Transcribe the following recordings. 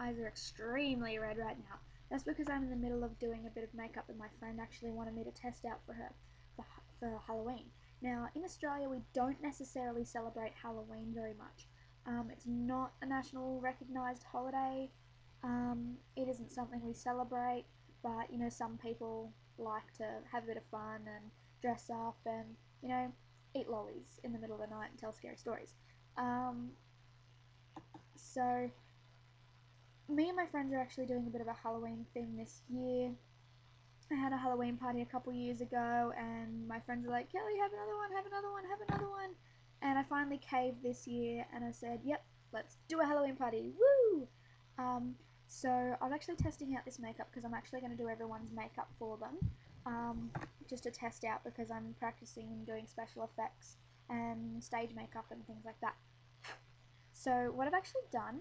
eyes are extremely red right now. That's because I'm in the middle of doing a bit of makeup that my friend actually wanted me to test out for her for Halloween. Now, in Australia, we don't necessarily celebrate Halloween very much. It's not a national recognised holiday. It isn't something we celebrate, but some people like to have a bit of fun and dress up and eat lollies in the middle of the night and tell scary stories. So me and my friends are actually doing a bit of a Halloween thing this year. I had a Halloween party a couple years ago, and my friends were like, Kelly, have another one, have another one, have another one. And I finally caved this year, and I said, yep, let's do a Halloween party, woo! So I'm actually testing out this makeup because I'm actually going to do everyone's makeup for them, just to test out because I'm practicing and doing special effects and stage makeup and things like that. So what I've actually done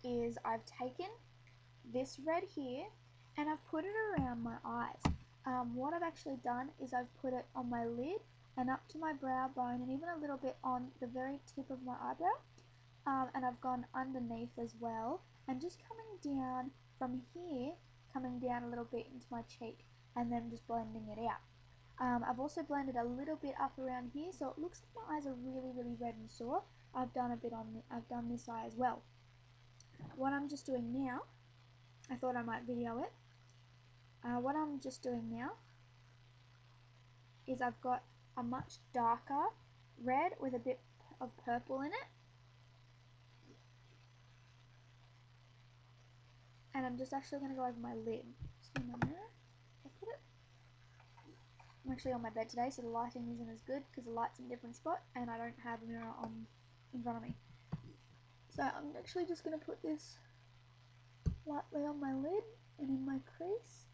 is I've taken this red here and I've put it around my eyes. What I've actually done is I've put it on my lid and up to my brow bone and even a little bit on the very tip of my eyebrow. And I've gone underneath as well and just coming down from here, coming down a little bit into my cheek and then just blending it out. I've also blended a little bit up around here, so it looks like my eyes are really red and sore. I've done this eye as well. What I'm just doing now, I thought I might video it. What I'm just doing now is I've got a much darker red with a bit of purple in it. And I'm just actually going to go over my lid. Just in my mirror. I'm actually on my bed today, so the lighting isn't as good because the light's in a different spot and I don't have a mirror on in front of me. So I'm actually just going to put this lightly on my lid and in my crease.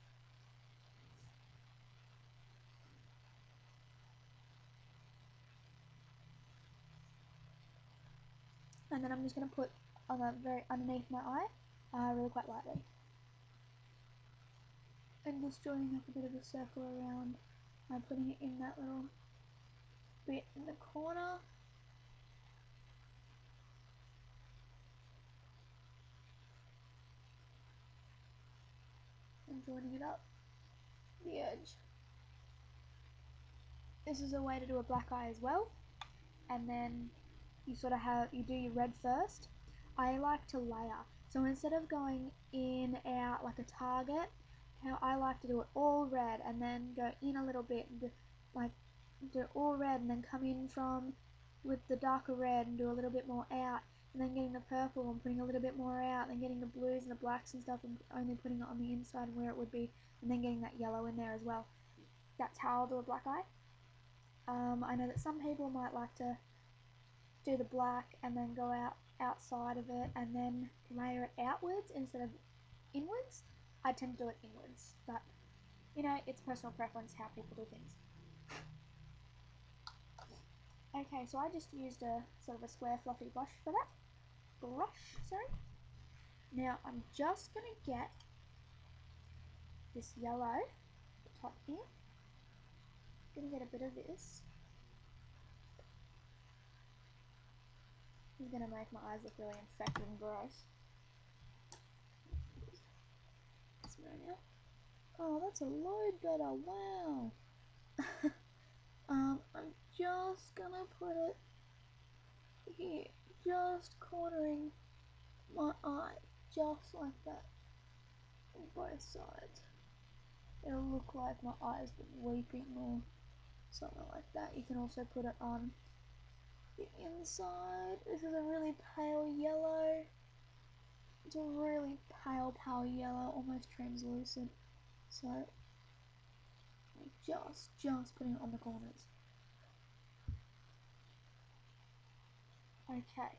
And then I'm just going to put on the very underneath my eye, really quite lightly. And just joining up a bit of a circle around. I'm putting it in that little bit in the corner. And joining it up the edge. This is a way to do a black eye as well. And then you do your red first. I like to layer. So instead of going in, out like a target, how I like to do it all red and then go in a little bit and do it all red and then come in from with the darker red and do a little bit more out and then getting the purple and putting a little bit more out, then getting the blues and the blacks and stuff and only putting it on the inside where it would be, and then getting that yellow in there as well. That's how I'll do a black eye. I know that some people might like to do the black and then go outside of it and then layer it outwards instead of inwards. I tend to do it inwards, but it's personal preference how people do things. Okay, so I just used a sort of a square fluffy brush for that. Now I'm just gonna get this yellow top here. Gonna get a bit of this. This is gonna make my eyes look really infected and gross. Now. Oh, that's a load better. Wow. I'm just gonna put it here, just cornering my eye, just like that, on both sides. It'll look like my eye's been weeping or something like that. You can also put it on the inside. This is a really pale yellow. It's a really pale yellow, almost translucent. So just putting it on the corners. Okay.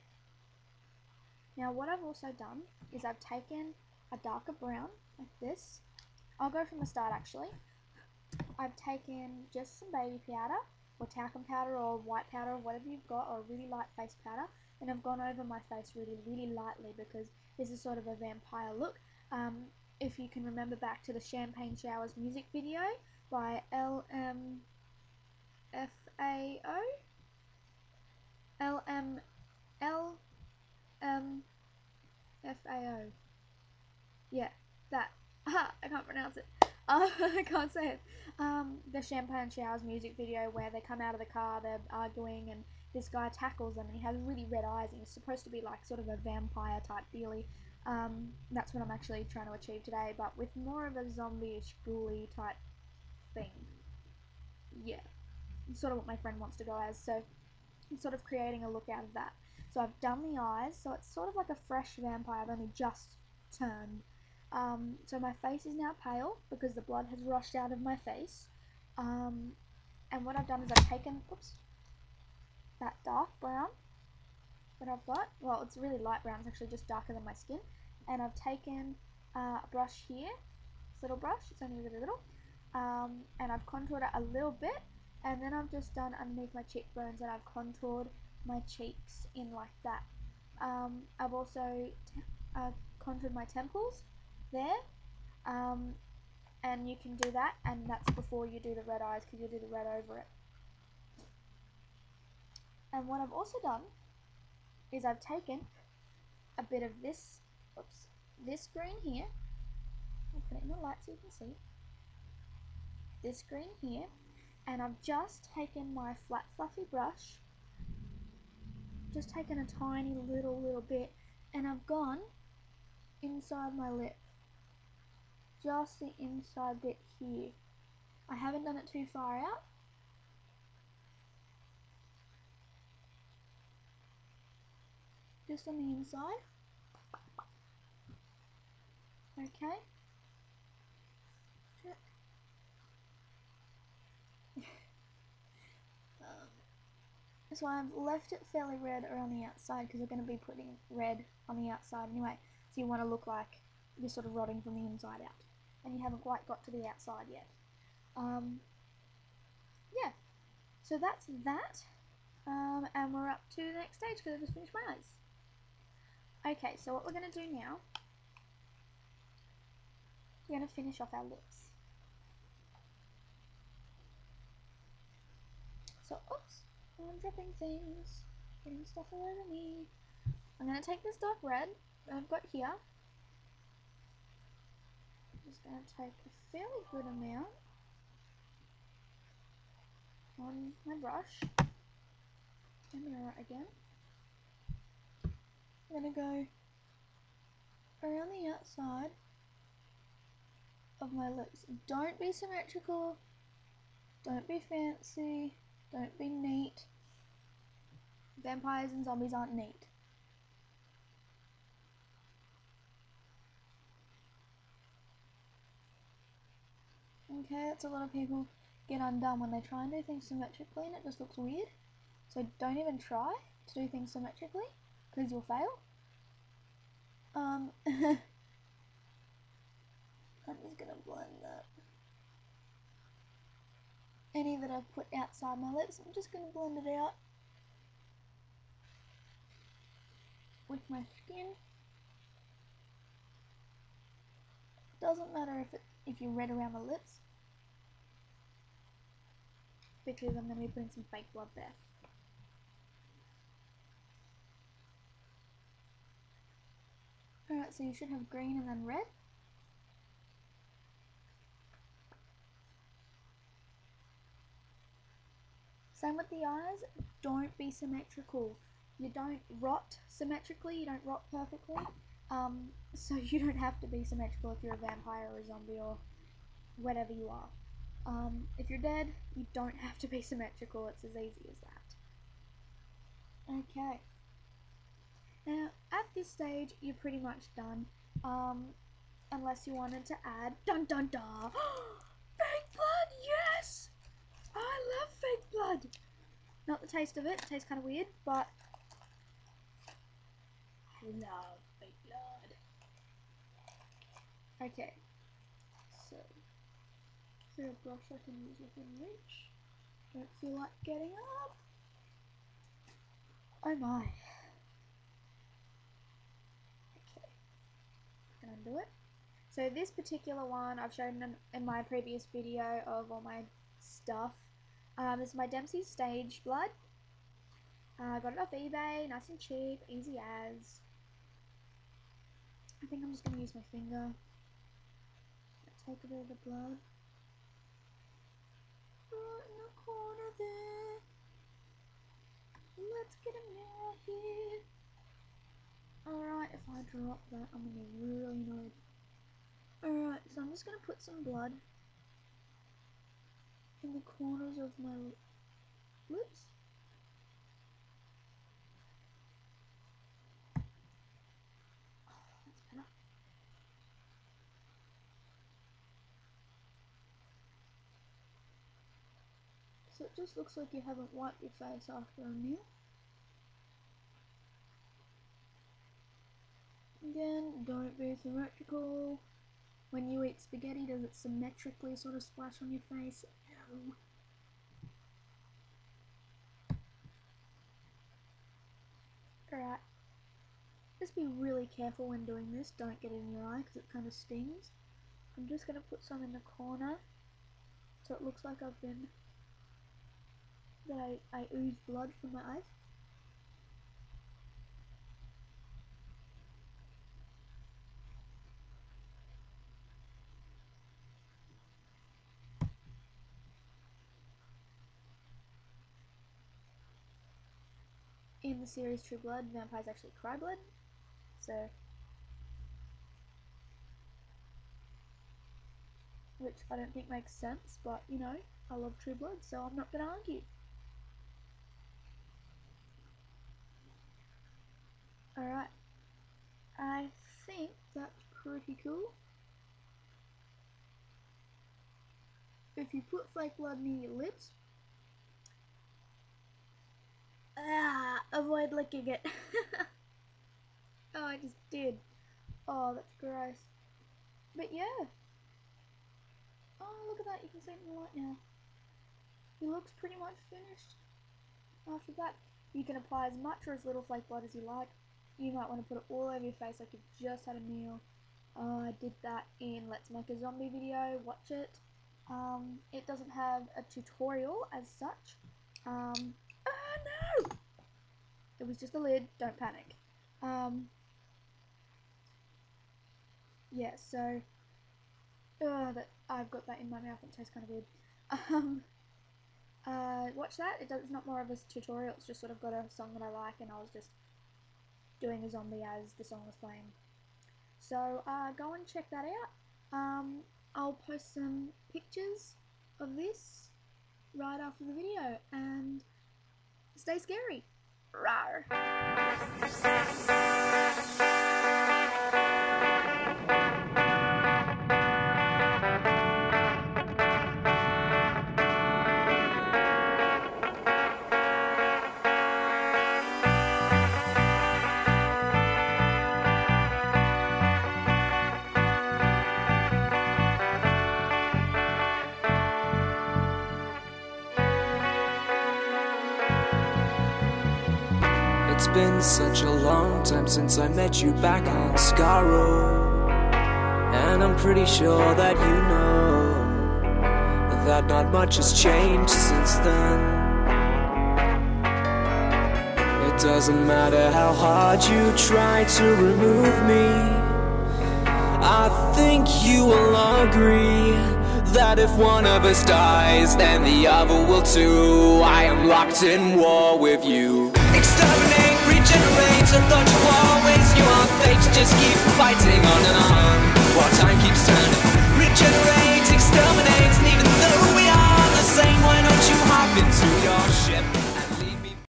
Now what I've also done is I've taken a darker brown like this. I'll go from the start actually. I've taken just some baby powder or talcum powder or white powder or whatever you've got, or a really light face powder, and I've gone over my face really lightly because this is sort of a vampire look. If you can remember back to the Champagne Showers music video by LMFAO. LMFAO. Yeah, that. I can't pronounce it. I can't say it. The Champagne Showers music video where they come out of the car, they're arguing, and this guy tackles them, and he has really red eyes, and he's supposed to be like sort of a vampire type dealy. That's what I'm actually trying to achieve today, but with more of a zombie-ish, ghouly type thing. Yeah, sort of what my friend wants to go as. So I'm sort of creating a look out of that. So I've done the eyes, so it's sort of like a fresh vampire. I've only just turned. So my face is now pale because the blood has rushed out of my face. And what I've done is I've taken, oops, that dark brown that I've got. Well, it's really light brown. It's actually just darker than my skin. And I've taken a brush here, this little brush. It's only really little. And I've contoured it a little bit. And then I've just done underneath my cheekbones and I've contoured my cheeks in like that. I've also contoured my temples there. And you can do that, and that's before you do the red eyes because you do the red over it. And what I've also done is I've taken a bit of this, oops, this green here. I'll put it in the light so you can see. This green here, and I've just taken my flat fluffy brush, just taken a tiny little bit, and I've gone inside my lip, just the inside bit here. I haven't done it too far out. Just on the inside. Okay. So I've left it fairly red around the outside because we're going to be putting red on the outside anyway. So you want to look like you're sort of rotting from the inside out. And you haven't quite got to the outside yet. Yeah, so that's that. And we're up to the next stage because I just finished my eyes. Okay, so what we're going to do now, we're going to finish off our lips. So, oops, I'm dropping things, getting stuff all over me. I'm going to take this dark red that I've got here. I'm just going to take a fairly good amount on my brush and mirror it again. I'm going to go around the outside of my lips. Don't be symmetrical, don't be fancy, don't be neat. Vampires and zombies aren't neat. Okay, that's a lot of people get undone when they try and do things symmetrically and it just looks weird. So don't even try to do things symmetrically because you'll fail. I'm just gonna blend that. Any that I've put outside my lips, I'm just gonna blend it out with my skin. Doesn't matter if you're red around the lips because I'm gonna be putting some fake blood there. Alright, so you should have green and then red. Same with the eyes, don't be symmetrical. You don't rot symmetrically, you don't rot perfectly. So you don't have to be symmetrical if you're a vampire or a zombie or whatever you are. If you're dead, you don't have to be symmetrical, it's as easy as that. Okay. Now, at this stage, you're pretty much done. Unless you wanted to add, dun dun dun, fake blood, yes! I love fake blood! Not the taste of it tastes kind of weird, but I love fake blood. Okay, so is there a brush I can use within reach? Don't feel like getting up. Oh my. Okay, can undo it. So this particular one I've shown in my previous video of all my stuff. This is my Dempsey Stage Blood. I got it off eBay, nice and cheap, easy as. I think I'm just going to use my finger. Take a bit of the blood. Right in the corner there. Let's get a mirror here. Alright, if I drop that, I'm going to be really annoyed. Alright, so I'm just going to put some blood in the corners of my lips. Oh, that's better. So it just looks like you haven't wiped your face after a meal. Again, don't be symmetrical. When you eat spaghetti, does it symmetrically sort of splash on your face? No. Alright. Just be really careful when doing this. Don't get it in your eye because it kind of stings. I'm just going to put some in the corner so it looks like I ooze blood from my eyes. In the series True Blood, vampires actually cry blood, so, which I don't think makes sense, but you know, I love True Blood, so I'm not gonna argue. Alright, I think that's pretty cool. If you put fake blood near your lips, avoid licking it. Oh, I just did. Oh, that's gross. But yeah. Oh, look at that, you can see it in the light now. He looks pretty much finished. After that, you can apply as much or as little flake blood as you like. You might want to put it all over your face like you've just had a meal. I did that in Let's Make a Zombie video, watch it. It doesn't have a tutorial as such. Oh no! It was just a lid, don't panic. Yeah, so, I've got that in my mouth and it tastes kind of weird. Watch that. It's not more of a tutorial, it's just sort of got a song that I like and I was just doing a zombie as the song was playing. So go and check that out. I'll post some pictures of this right after the video and stay scary. Rawr. It's been such a long time since I met you back on Scarrow, and I'm pretty sure that you know that not much has changed since then. It doesn't matter how hard you try to remove me, I think you will agree that if one of us dies, then the other will too. I am locked in war with you. Exterminate, regenerate, I thought you always knew our fate. Just keep fighting on and on while time keeps turning. Regenerate.